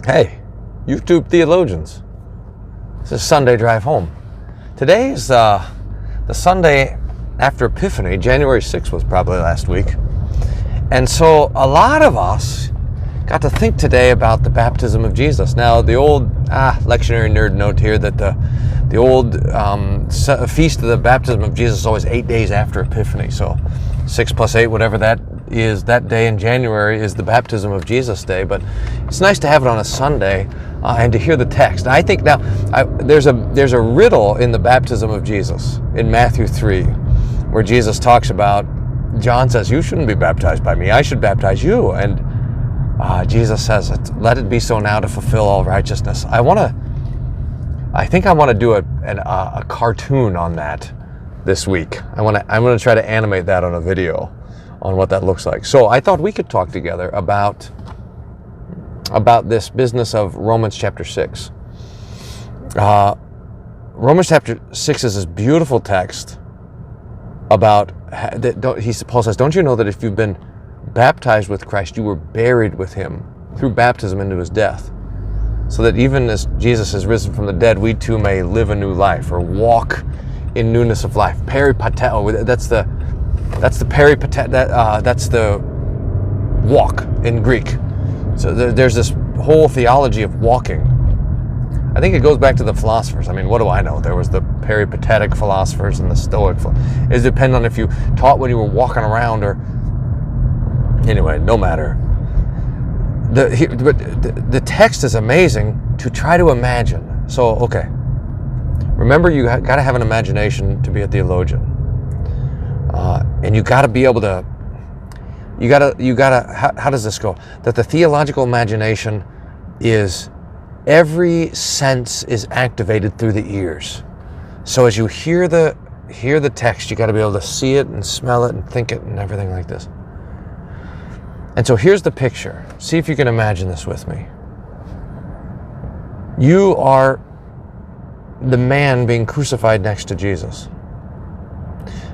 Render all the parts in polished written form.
Hey, YouTube theologians. This is Sunday drive home. Today is the Sunday after Epiphany. January 6th was probably last week. And so a lot of us got to think today about the baptism of Jesus. Now, the old lectionary nerd note here that the old feast of the baptism of Jesus is always 8 days after Epiphany. So 6 plus 8, whatever that is, that day in January is the baptism of Jesus Day. But it's nice to have it on a Sunday and to hear the text. I think now there's a riddle in the baptism of Jesus in Matthew 3 where Jesus talks about, John says, you shouldn't be baptized by me, I should baptize you. And Jesus says, let it be so now to fulfill all righteousness. I think I want to do a cartoon on that this week. I'm going to try to animate that on a video on what that looks like. So I thought we could talk together about this business of Romans chapter 6. Romans chapter 6 is this beautiful text about, Paul says, don't you know that if you've been baptized with Christ, you were buried with him through baptism into his death, so that even as Jesus is risen from the dead, we too may live a new life or walk in newness of life. Peripateo, that's the walk in Greek. So there's this whole theology of walking. I think it goes back to the philosophers. I mean, what do I know? There was the peripatetic philosophers and the Stoic. It depends on if you taught when you were walking around or... Anyway, no matter. The text is amazing to try to imagine. So, okay. Remember, you got to have an imagination to be a theologian. And you got to be able to... You gotta, how does this go? That the theological imagination is, every sense is activated through the ears. So as you hear the text, you got to be able to see it and smell it and think it and everything like this. And so here's the picture. See if you can imagine this with me. You are the man being crucified next to Jesus.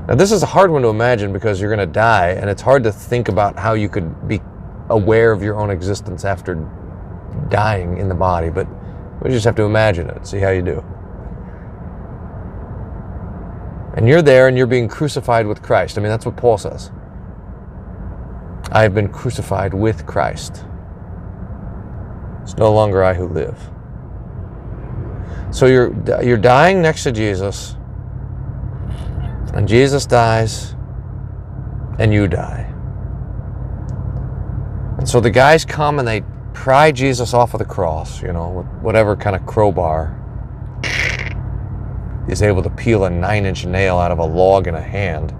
Now this is a hard one to imagine because you're going to die, and it's hard to think about how you could be aware of your own existence after dying in the body, but we just have to imagine it, see how you do. And you're there and you're being crucified with Christ. I mean, that's what Paul says. I have been crucified with Christ. It's no longer I who live. So you're dying next to Jesus, and Jesus dies, and you die. And so the guys come and they pry Jesus off of the cross, with whatever kind of crowbar is able to peel a 9-inch nail out of a log in a hand.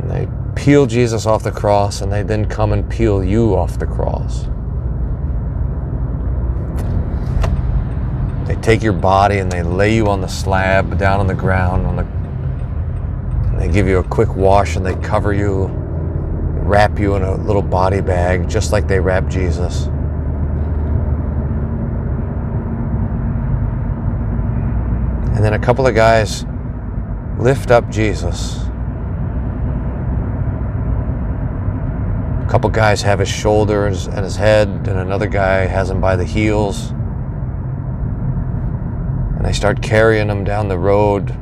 And they peel Jesus off the cross, and they then come and peel you off the cross. They take your body and they lay you on the slab down on the ground, and they give you a quick wash, and they cover you, wrap you in a little body bag, just like they wrapped Jesus. And then a couple of guys lift up Jesus. A couple guys have his shoulders and his head, and another guy has him by the heels. And they start carrying him down the road.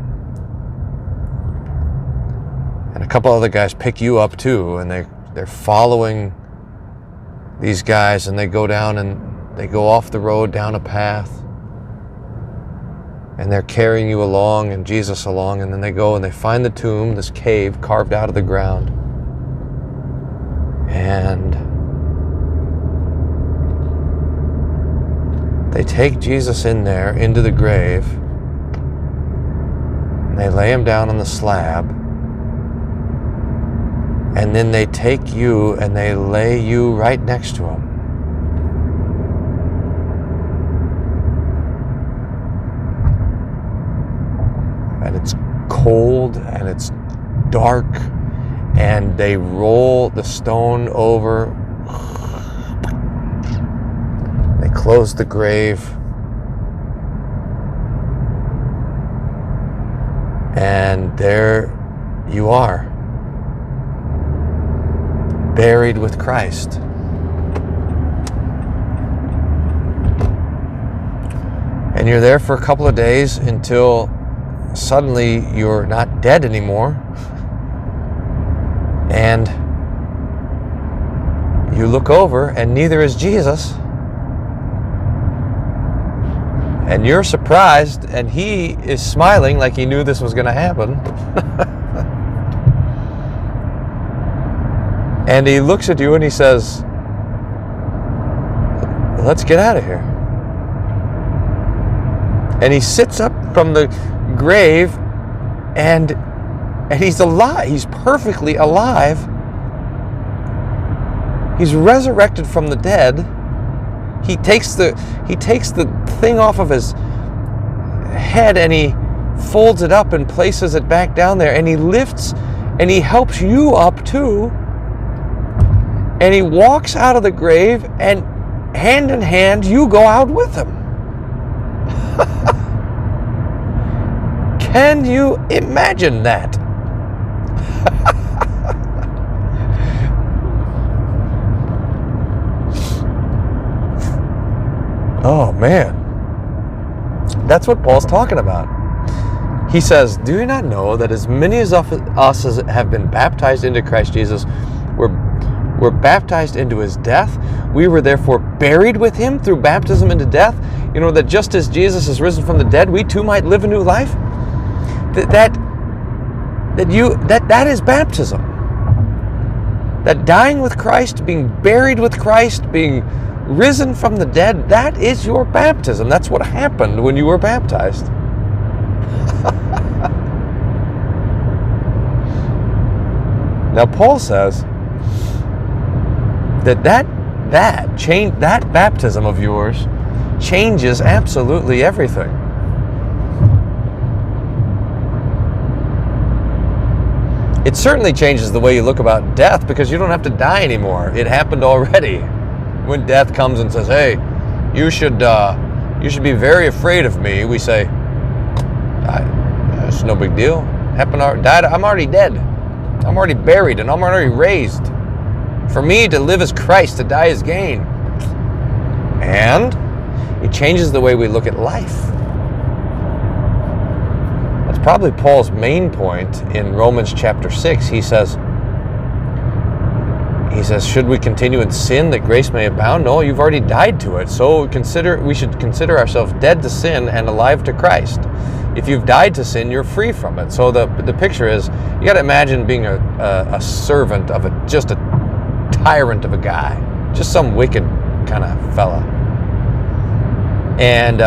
And a couple other guys pick you up too, and they're following these guys, and they go down and they go off the road down a path. And they're carrying you along and Jesus along, and then they go and they find the tomb, this cave carved out of the ground. And they take Jesus in there, into the grave, and they lay him down on the slab. And then they take you and they lay you right next to him. And it's cold and it's dark, and they roll the stone over. They close the grave, and there you are. buried with Christ. And you're there for a couple of days until suddenly you're not dead anymore. And you look over and neither is Jesus. And you're surprised and he is smiling like he knew this was going to happen. And he looks at you and he says, let's get out of here. And he sits up from the grave and he's alive. He's perfectly alive. He's resurrected from the dead. He takes the thing off of his head and he folds it up and places it back down there, and he lifts and he helps you up too. And he walks out of the grave, and hand in hand you go out with him. Can you imagine that? Oh man, that's what Paul's talking about. He says, do you not know that as many as us as have been baptized into Christ Jesus were baptized into his death? We were therefore buried with him through baptism into death, you know, that just as Jesus is risen from the dead, we too might live a new life. That is baptism. That dying with Christ, being buried with Christ, being risen from the dead, that is your baptism. That's what happened when you were baptized. Now Paul says that baptism of yours changes absolutely everything. It certainly changes the way you look about death, because you don't have to die anymore. It happened already. When death comes and says, "Hey, you should be very afraid of me," we say, "It's no big deal. Died. I'm already dead. I'm already buried, and I'm already raised. For me to live is Christ, to die is gain." And it changes the way we look at life. That's probably Paul's main point in Romans chapter 6. He says, should we continue in sin that grace may abound? No, you've already died to it. So we should consider ourselves dead to sin and alive to Christ. If you've died to sin, you're free from it. So the picture is, you got to imagine being a servant of just a tyrant of a guy, just some wicked kind of fella. And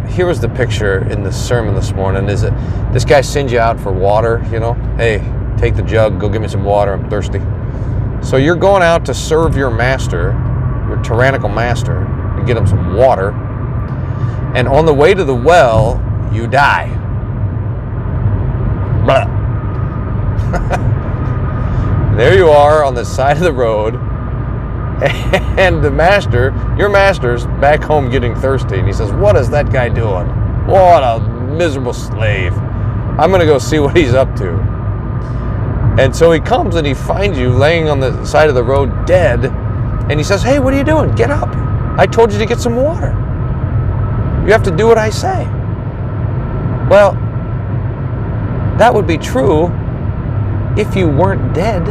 here was the picture in the sermon this morning, is that this guy sends you out for water, you know, "Hey, take the jug, go get me some water, I'm thirsty." So you're going out to serve your master, your tyrannical master, to get him some water. And on the way to the well, you die. Blah. There you are on the side of the road, and your master's back home getting thirsty, and he says, "What is that guy doing? What a miserable slave. I'm going to go see what he's up to." And so he comes and he finds you laying on the side of the road dead, and he says, "Hey, what are you doing? Get up. I told you to get some water. You have to do what I say." Well, that would be true if you weren't dead.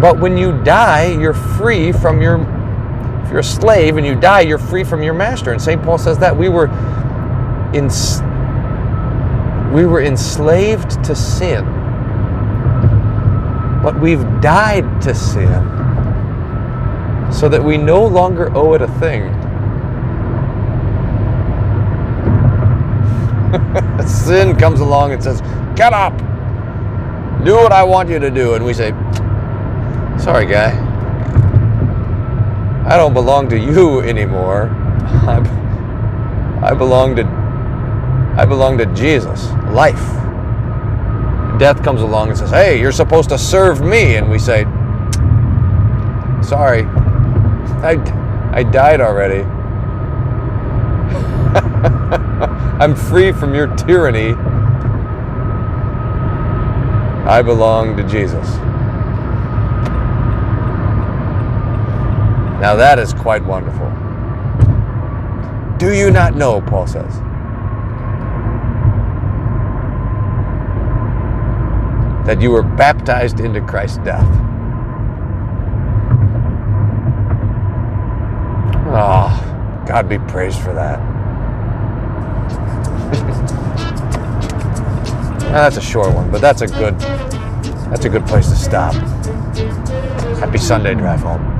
But when you die, you're free from if you're a slave and you die, you're free from your master. And St. Paul says that we were enslaved to sin, but we've died to sin so that we no longer owe it a thing. Sin comes along and says, "Get up, do what I want you to do," and we say, "Sorry, guy, I don't belong to you anymore. I belong to Jesus, life." Death comes along and says, "Hey, you're supposed to serve me," and we say, "Sorry, I died already. I'm free from your tyranny. I belong to Jesus. Now that is quite wonderful. Do you not know, Paul says, that you were baptized into Christ's death? Oh, God be praised for that. Now, that's a short one, but that's a good place to stop. Happy Sunday drive home.